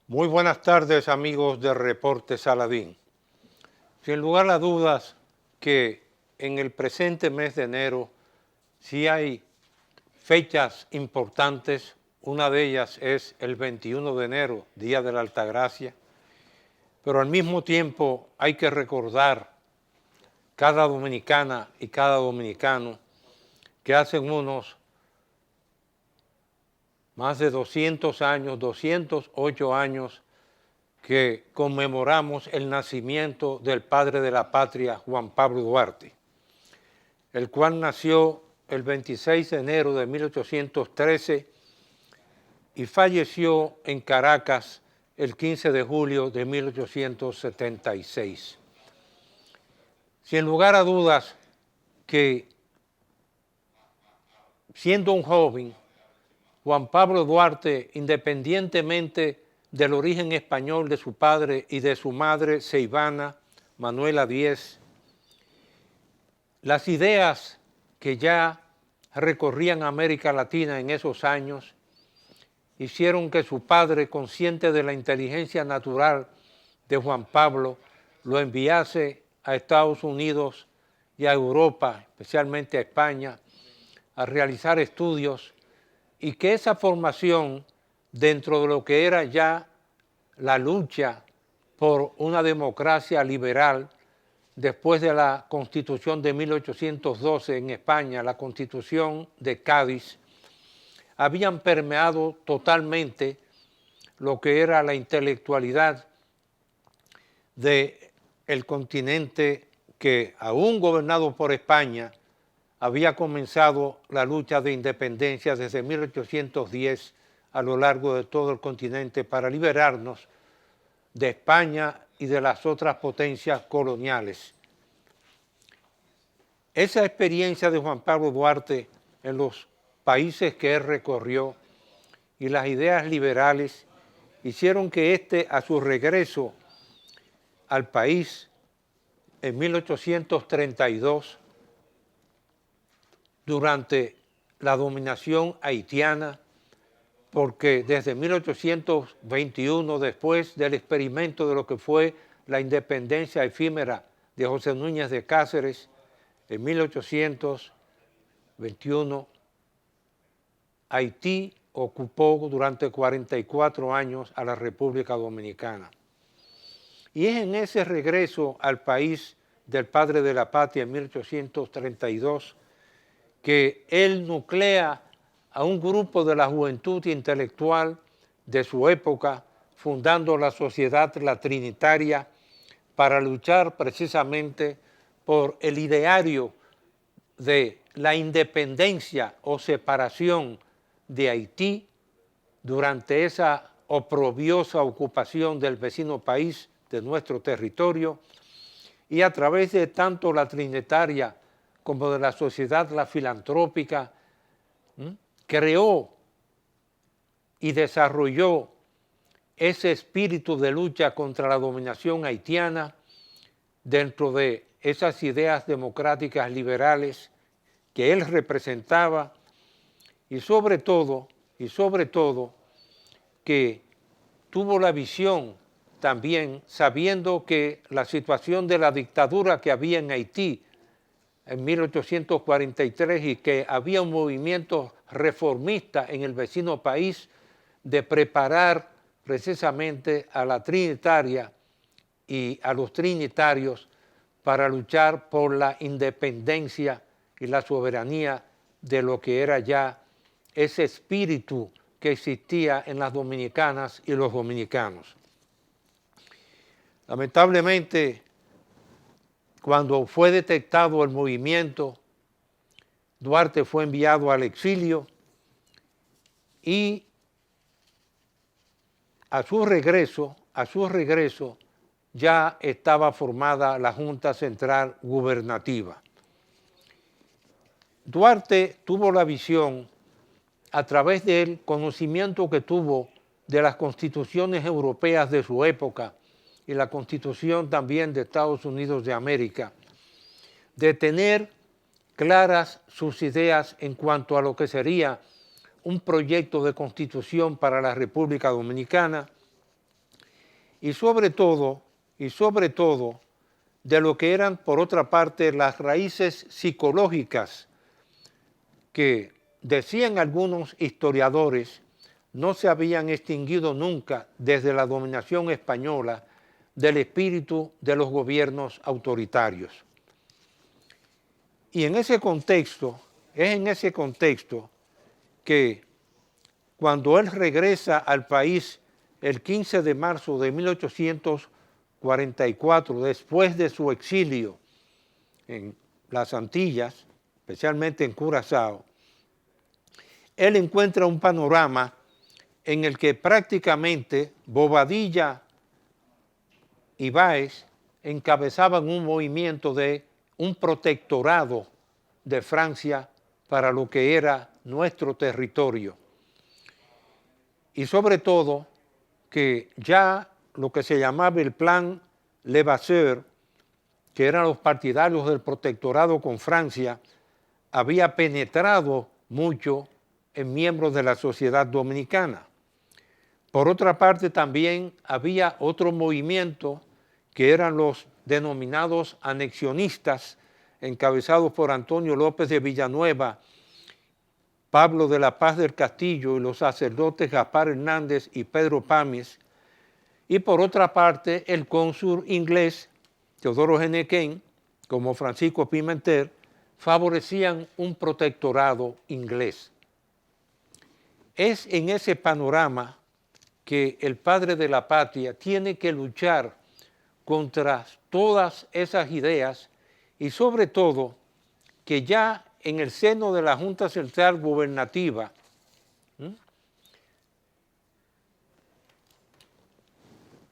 Muy buenas tardes, amigos de Reporte Saladín. Sin lugar a dudas que en el presente mes de enero sí hay fechas importantes. Una de ellas es el 21 de enero, Día de la Altagracia, pero al mismo tiempo hay que recordar cada dominicana y cada dominicano que hace unos más de 200 años, 208 años, que conmemoramos el nacimiento del padre de la patria, Juan Pablo Duarte, el cual nació el 26 de enero de 1813 y falleció en Caracas el 15 de julio de 1876. Sin lugar a dudas que, siendo un joven, Juan Pablo Duarte, independientemente del origen español de su padre y de su madre ceibana, Manuela Díez, las ideas que ya recorrían América Latina en esos años hicieron que su padre, consciente de la inteligencia natural de Juan Pablo, lo enviase a Estados Unidos y a Europa, especialmente a España, a realizar estudios, y que esa formación, dentro de lo que era ya la lucha por una democracia liberal, después de la Constitución de 1812 en España, la Constitución de Cádiz, habían permeado totalmente lo que era la intelectualidad del continente que, aún gobernado por España, había comenzado la lucha de independencia desde 1810 a lo largo de todo el continente para liberarnos de España y de las otras potencias coloniales. Esa experiencia de Juan Pablo Duarte en los países que él recorrió y las ideas liberales hicieron que éste, a su regreso al país en 1832, durante la dominación haitiana, porque desde 1821, después del experimento de lo que fue la independencia efímera de José Núñez de Cáceres, en 1821, Haití ocupó durante 44 años a la República Dominicana. Y es en ese regreso al país del padre de la patria en 1832 que él nuclea a un grupo de la juventud intelectual de su época, fundando la Sociedad La Trinitaria para luchar precisamente por el ideario de la independencia o separación de Haití durante esa oprobiosa ocupación del vecino país de nuestro territorio, y a través de tanto la Trinitaria como de la Sociedad La Filantrópica, creó y desarrolló ese espíritu de lucha contra la dominación haitiana dentro de esas ideas democráticas liberales que él representaba, y sobre todo que tuvo la visión también, sabiendo que la situación de la dictadura que había en Haití en 1843 y que había un movimiento reformista en el vecino país, de preparar precisamente a la Trinitaria y a los trinitarios para luchar por la independencia y la soberanía de lo que era ya ese espíritu que existía en las dominicanas y los dominicanos. Lamentablemente, cuando fue detectado el movimiento, Duarte fue enviado al exilio y a su regreso ya estaba formada la Junta Central Gubernativa. Duarte tuvo la visión, a través del conocimiento que tuvo de las constituciones europeas de su época y la Constitución también de Estados Unidos de América, de tener claras sus ideas en cuanto a lo que sería un proyecto de constitución para la República Dominicana, y sobre todo, de lo que eran, por otra parte, las raíces psicológicas que, decían algunos historiadores, no se habían extinguido nunca desde la dominación española del espíritu de los gobiernos autoritarios. Y en ese contexto, es en ese contexto que cuando él regresa al país el 15 de marzo de 1844, después de su exilio en las Antillas, especialmente en Curazao, él encuentra un panorama en el que prácticamente Bobadilla y Báez encabezaban un movimiento de un protectorado de Francia para lo que era nuestro territorio. Y sobre todo que ya lo que se llamaba el plan Levasseur, que eran los partidarios del protectorado con Francia, había penetrado mucho en miembros de la sociedad dominicana. Por otra parte, también había otro movimiento que eran los denominados anexionistas, encabezados por Antonio López de Villanueva, Pablo de la Paz del Castillo y los sacerdotes Gaspar Hernández y Pedro Pámies, y por otra parte el cónsul inglés Teodoro Genequén, como Francisco Pimentel, favorecían un protectorado inglés. Es en ese panorama que el padre de la patria tiene que luchar contra todas esas ideas y sobre todo que ya en el seno de la Junta Central Gubernativa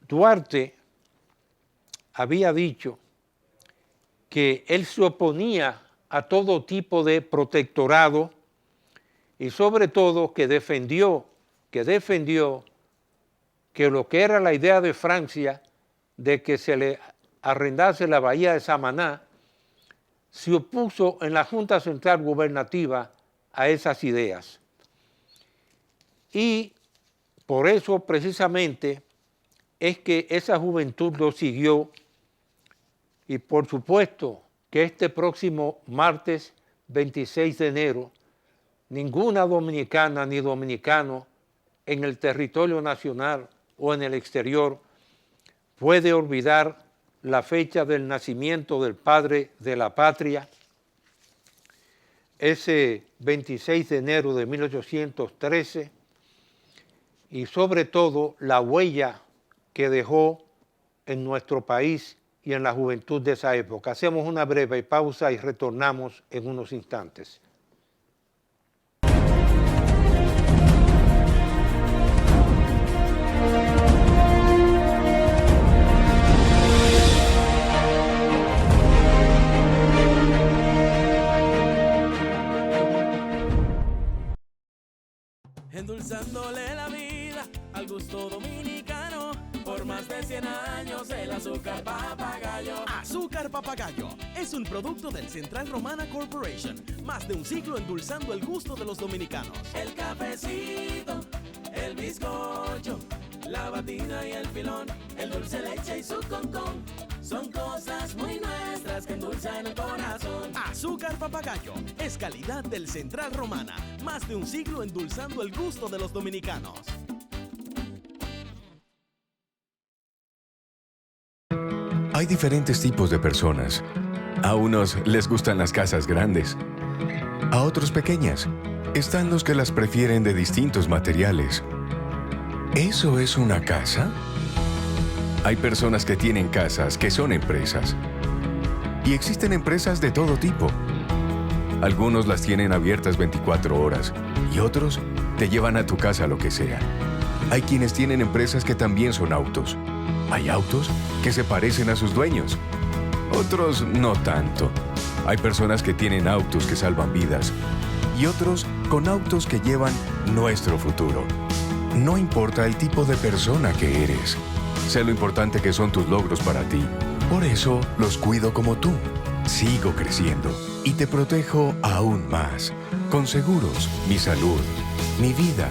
Duarte había dicho que él se oponía a todo tipo de protectorado y sobre todo que defendió que lo que era la idea de Francia de que se le arrendase la bahía de Samaná, se opuso en la Junta Central Gubernativa a esas ideas. Y por eso precisamente es que esa juventud lo siguió y por supuesto que este próximo martes 26 de enero ninguna dominicana ni dominicano en el territorio nacional o en el exterior puede olvidar la fecha del nacimiento del padre de la patria, ese 26 de enero de 1813, y sobre todo la huella que dejó en nuestro país y en la juventud de esa época. Hacemos una breve pausa y retornamos en unos instantes. Endulzándole la vida al gusto dominicano. Por más de 100 años el azúcar papagayo. Azúcar Papagayo es un producto del Central Romana Corporation. Más de un siglo endulzando el gusto de los dominicanos. El cafecito, el bizcocho, la batida y el pilón, el dulce leche y su concón. Son cosas muy nuestras que endulzan el corazón. Azúcar Papagayo es calidad del Central Romana. Más de un siglo endulzando el gusto de los dominicanos. Hay diferentes tipos de personas. A unos les gustan las casas grandes, a otros pequeñas. Están los que las prefieren de distintos materiales. ¿Eso es una casa? Hay personas que tienen casas que son empresas. Y existen empresas de todo tipo. Algunos las tienen abiertas 24 horas y otros te llevan a tu casa lo que sea. Hay quienes tienen empresas que también son autos. Hay autos que se parecen a sus dueños. Otros no tanto. Hay personas que tienen autos que salvan vidas y otros con autos que llevan nuestro futuro. No importa el tipo de persona que eres. Sé lo importante que son tus logros para ti. Por eso los cuido como tú. Sigo creciendo y te protejo aún más. Con seguros, mi salud, mi vida,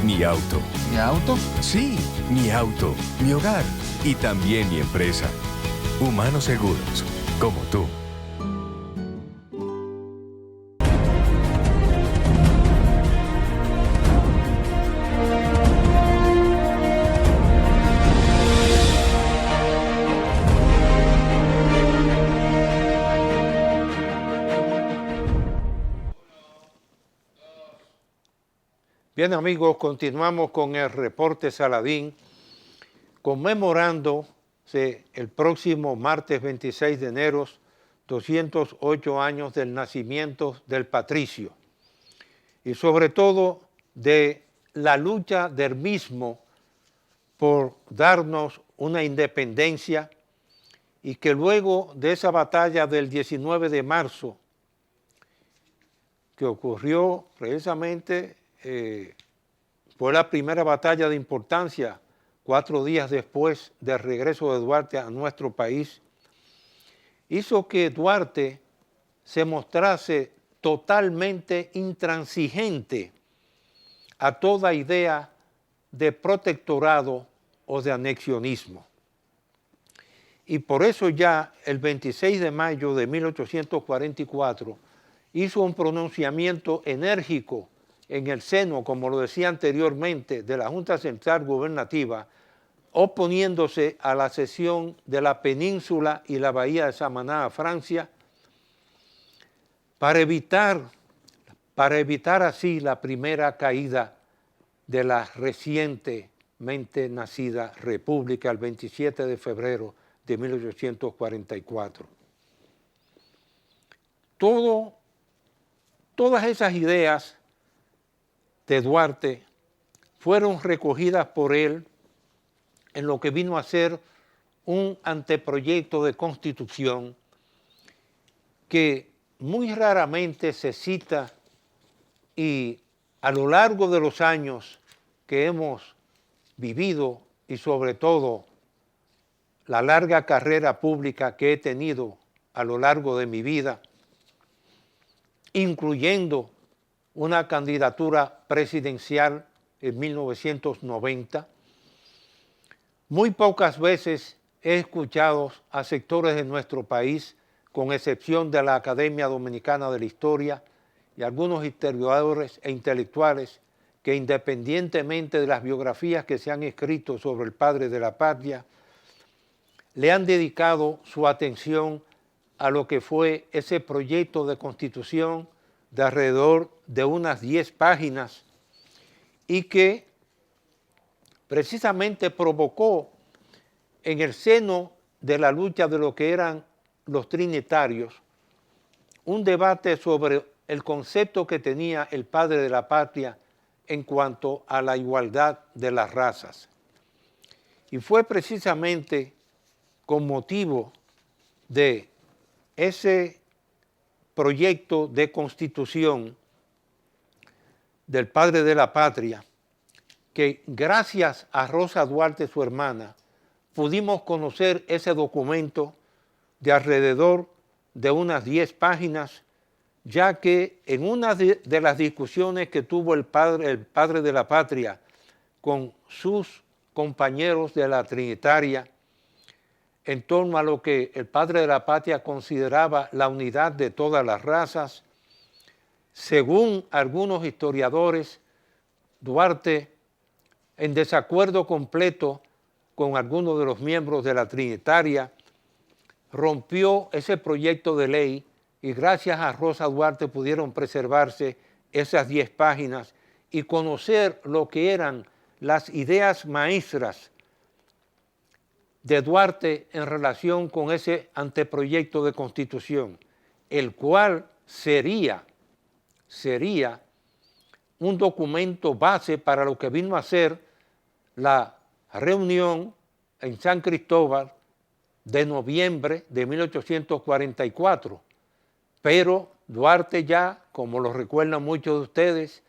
mi auto. ¿Mi auto? Sí, mi auto, mi hogar, y también mi empresa. Humanos Seguros, como tú. Bien, amigos, continuamos con el reporte Saladín, conmemorándose el próximo martes 26 de enero, 208 años del nacimiento del patricio, y sobre todo de la lucha del mismo por darnos una independencia, y que luego de esa batalla del 19 de marzo, que ocurrió precisamente, fue la primera batalla de importancia 4 días después del regreso de Duarte a nuestro país, hizo que Duarte se mostrase totalmente intransigente a toda idea de protectorado o de anexionismo. Y por eso ya el 26 de mayo de 1844 hizo un pronunciamiento enérgico en el seno, como lo decía anteriormente, de la Junta Central Gubernativa, oponiéndose a la cesión de la península y la bahía de Samaná a Francia, para evitar así la primera caída de la recientemente nacida República el 27 de febrero de 1844. Todas esas ideas de Duarte fueron recogidas por él en lo que vino a ser un anteproyecto de constitución que muy raramente se cita, y a lo largo de los años que hemos vivido y sobre todo la larga carrera pública que he tenido a lo largo de mi vida, incluyendo una candidatura presidencial en 1990, muy pocas veces he escuchado a sectores de nuestro país, con excepción de la Academia Dominicana de la Historia y algunos historiadores e intelectuales, que independientemente de las biografías que se han escrito sobre el padre de la patria, le han dedicado su atención a lo que fue ese proyecto de constitución de alrededor de unas 10 páginas y que precisamente provocó en el seno de la lucha de lo que eran los trinitarios un debate sobre el concepto que tenía el padre de la patria en cuanto a la igualdad de las razas. Y fue precisamente con motivo de ese proyecto de constitución del padre de la patria que, gracias a Rosa Duarte, su hermana, pudimos conocer ese documento de alrededor de unas 10 páginas, ya que en una de las discusiones que tuvo el padre de la patria con sus compañeros de la Trinitaria en torno a lo que el padre de la patria consideraba la unidad de todas las razas, según algunos historiadores, Duarte, en desacuerdo completo con algunos de los miembros de la Trinitaria, rompió ese proyecto de ley, y gracias a Rosa Duarte pudieron preservarse esas 10 páginas y conocer lo que eran las ideas maestras de Duarte en relación con ese anteproyecto de constitución, el cual sería un documento base para lo que vino a ser la reunión en San Cristóbal de noviembre de 1844. Pero Duarte ya, como lo recuerdan muchos de ustedes,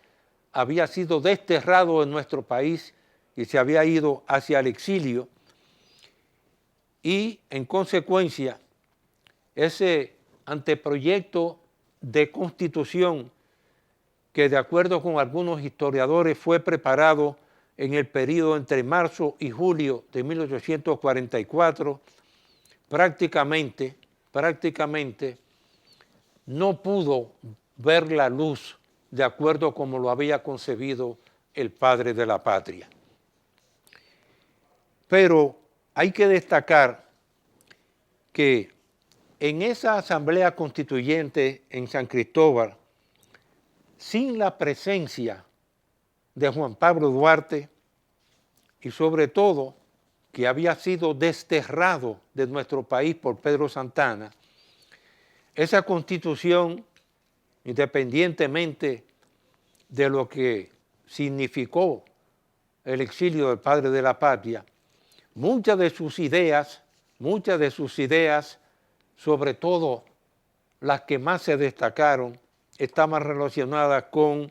había sido desterrado en nuestro país y se había ido hacia el exilio. Y en consecuencia, ese anteproyecto de constitución, que de acuerdo con algunos historiadores fue preparado en el periodo entre marzo y julio de 1844, prácticamente no pudo ver la luz de acuerdo como lo había concebido el padre de la patria. Pero hay que destacar que en esa asamblea constituyente en San Cristóbal, sin la presencia de Juan Pablo Duarte y sobre todo que había sido desterrado de nuestro país por Pedro Santana, esa constitución, independientemente de lo que significó el exilio del padre de la patria, muchas de sus ideas, sobre todo las que más se destacaron, estaban relacionadas con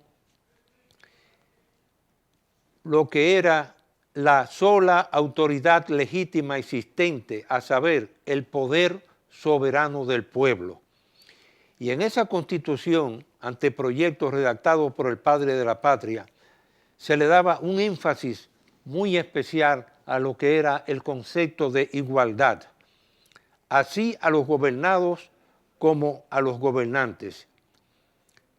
lo que era la sola autoridad legítima existente, a saber, el poder soberano del pueblo. Y en esa Constitución, anteproyecto redactado por el padre de la patria, se le daba un énfasis muy especial a lo que era el concepto de igualdad, así a los gobernados como a los gobernantes,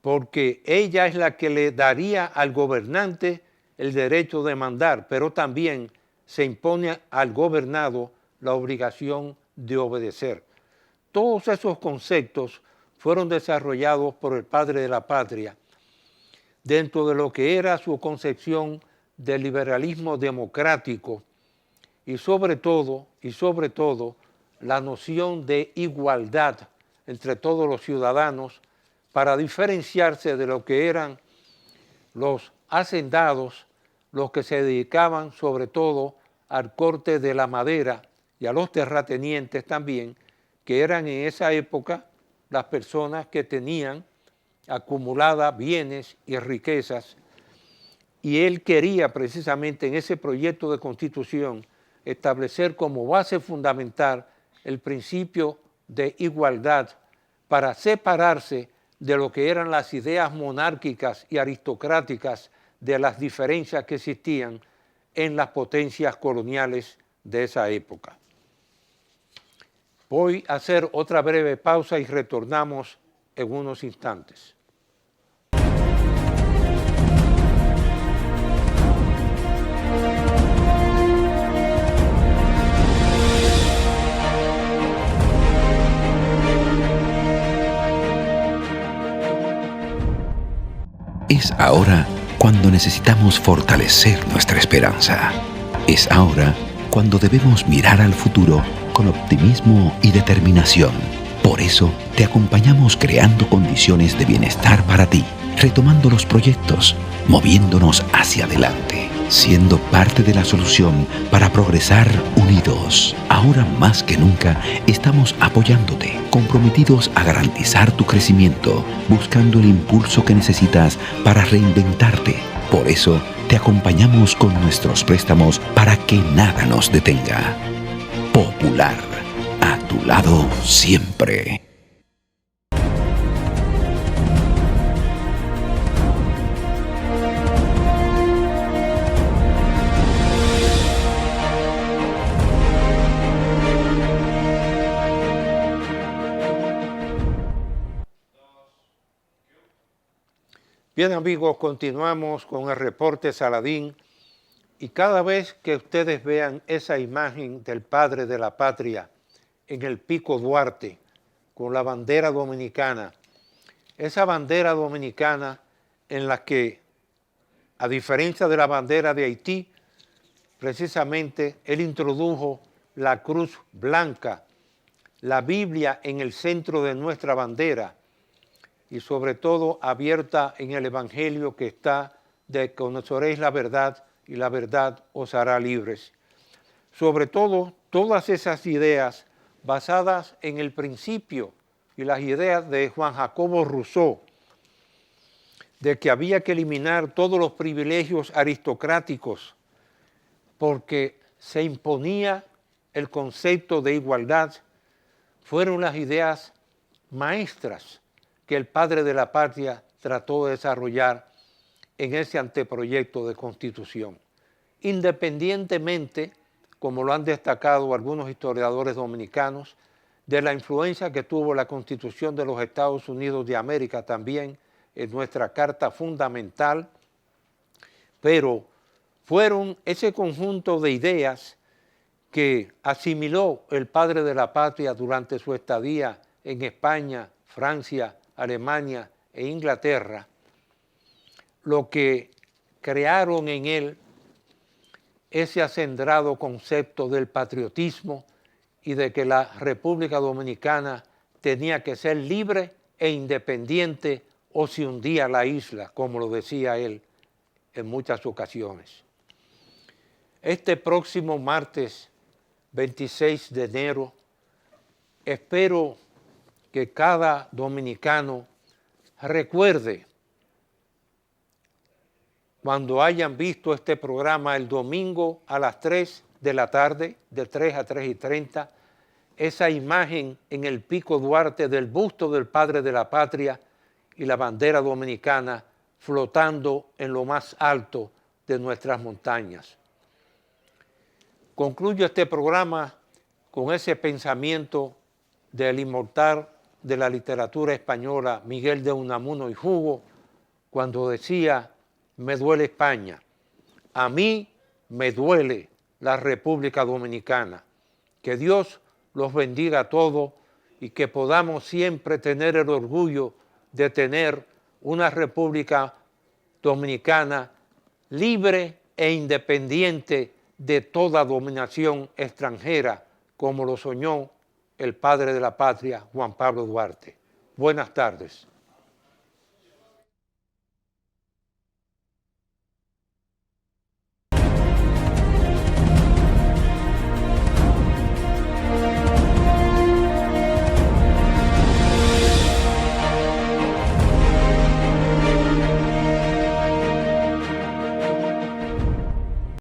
porque ella es la que le daría al gobernante el derecho de mandar, pero también se impone al gobernado la obligación de obedecer. Todos esos conceptos fueron desarrollados por el padre de la patria dentro de lo que era su concepción del liberalismo democrático y sobre todo, la noción de igualdad entre todos los ciudadanos para diferenciarse de lo que eran los hacendados, los que se dedicaban sobre todo al corte de la madera y a los terratenientes también, que eran en esa época las personas que tenían acumuladas bienes y riquezas, y él quería precisamente en ese proyecto de constitución establecer como base fundamental el principio de igualdad para separarse de lo que eran las ideas monárquicas y aristocráticas de las diferencias que existían en las potencias coloniales de esa época. Voy a hacer otra breve pausa y retornamos en unos instantes. Es ahora cuando necesitamos fortalecer nuestra esperanza. Es ahora cuando debemos mirar al futuro con optimismo y determinación. Por eso te acompañamos creando condiciones de bienestar para ti, retomando los proyectos, moviéndonos hacia adelante, siendo parte de la solución para progresar unidos. Ahora más que nunca estamos apoyándote, comprometidos a garantizar tu crecimiento, buscando el impulso que necesitas para reinventarte. Por eso te acompañamos con nuestros préstamos para que nada nos detenga. Popular, a tu lado siempre. Bien amigos, continuamos con el reporte Saladín y cada vez que ustedes vean esa imagen del padre de la patria en el Pico Duarte con la bandera dominicana, esa bandera dominicana en la que, a diferencia de la bandera de Haití, precisamente él introdujo la cruz blanca, la Biblia en el centro de nuestra bandera, y sobre todo abierta en el Evangelio que está de conoceréis la verdad y la verdad os hará libres. Sobre todo, todas esas ideas basadas en el principio y las ideas de Juan Jacobo Rousseau, de que había que eliminar todos los privilegios aristocráticos porque se imponía el concepto de igualdad, fueron las ideas maestras que el padre de la patria trató de desarrollar en ese anteproyecto de constitución. independientemente, como lo han destacado algunos historiadores dominicanos, de la influencia que tuvo la Constitución de los Estados Unidos de América también en nuestra Carta Fundamental, pero fueron ese conjunto de ideas que asimiló el padre de la patria durante su estadía en España, Francia, Alemania e Inglaterra, lo que crearon en él ese acendrado concepto del patriotismo y de que la República Dominicana tenía que ser libre e independiente o se hundía la isla, como lo decía él en muchas ocasiones. Este próximo martes 26 de enero, espero que cada dominicano recuerde, cuando hayan visto este programa el domingo a las 3 de la tarde, de 3 a 3:30, esa imagen en el Pico Duarte del busto del padre de la patria y la bandera dominicana flotando en lo más alto de nuestras montañas. Concluyo este programa con ese pensamiento del inmortal de la literatura española Miguel de Unamuno y Hugo, cuando decía: me duele España, a mí me duele la República Dominicana. Que Dios los bendiga a todos y que podamos siempre tener el orgullo de tener una República Dominicana libre e independiente de toda dominación extranjera, como lo soñó el padre de la patria, Juan Pablo Duarte. Buenas tardes.